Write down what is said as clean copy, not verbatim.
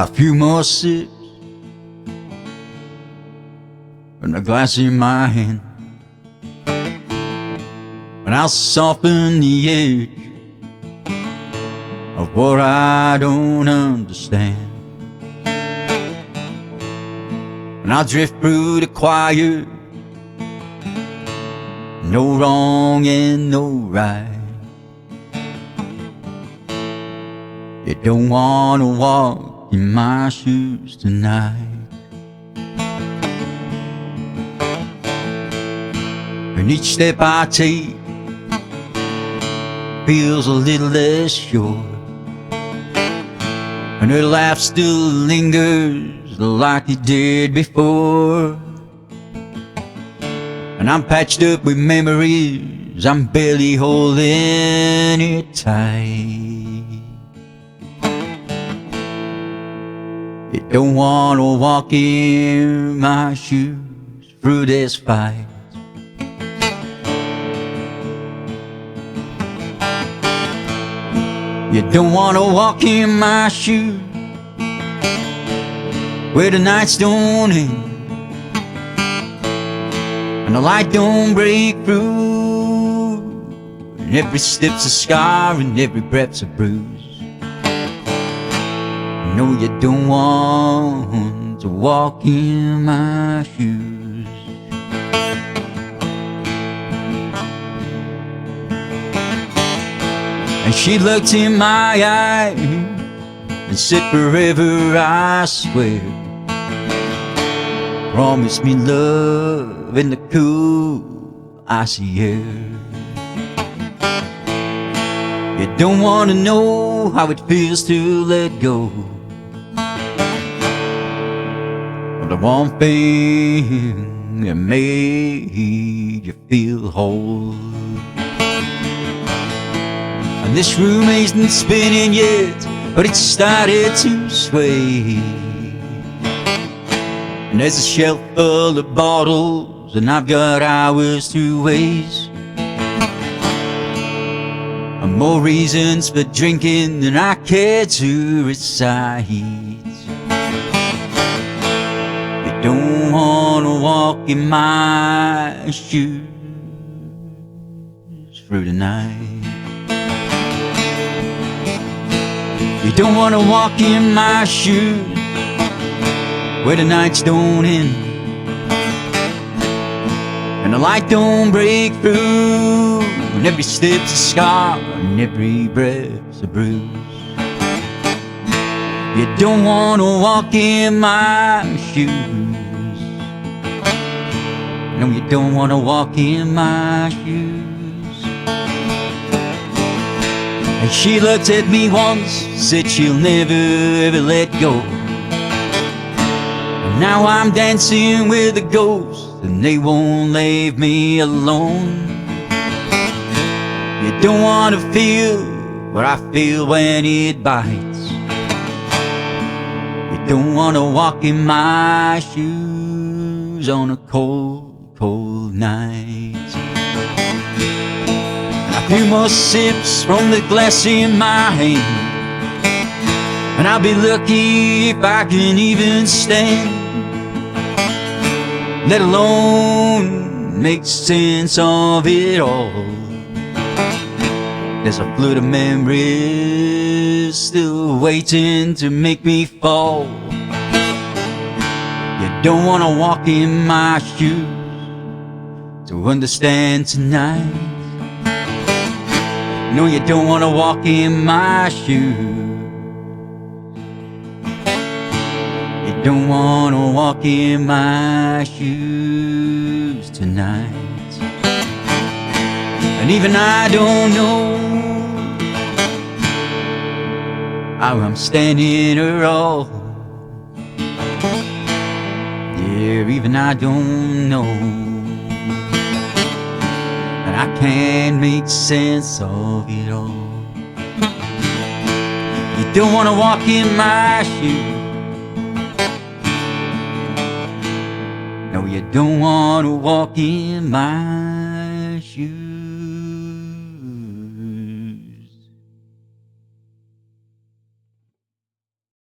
A few more sips from the glass in my hand, and I'll soften the edge of what I don't understand. And I'll drift through the quiet, no wrong and no right. You don't wanna walk in my shoes tonight. And each step I take feels a little less sure, and her laugh still lingers like it did before. And I'm patched up with memories, I'm barely holding it tight. You don't wanna walk in my shoes through this fight. You don't wanna walk in my shoes where the nights don't end and the light don't break through, and every step's a scar and every breath's a bruise. No, you don't want to walk in my shoes. And she looked in my eye and said, forever I swear, promise me love in the cool icy air. You don't wanna know how it feels to let go of the one thing that made you feel whole. And this room isn't spinning yet, but it's started to sway. And there's a shelf full of bottles, and I've got hours to waste, and more reasons for drinking than I care to recite. You don't wanna walk in my shoes through the night. You don't wanna walk in my shoes where the nights don't end and the light don't break through, and every step's a scar and every breath's a bruise. You don't wanna walk in my shoes. No, you don't wanna walk in my shoes. And she looked at me once, said she'll never ever let go. And now I'm dancing with the ghosts, and they won't leave me alone. You don't wanna feel what I feel when it bites. You don't wanna walk in my shoes on a cold, cold night. A few more sips from the glass in my hand, and I'll be lucky if I can even stand, let alone make sense of it all. There's a flood of memories still waiting to make me fall. You don't wanna walk in my shoes to understand tonight. No, you don't wanna walk in my shoes. You don't wanna walk in my shoes tonight. And even I don't know how I'm standing at all. Yeah, even I don't know, and I can't make sense of it all. You don't wanna walk in my shoes. No, you don't wanna walk in my shoes.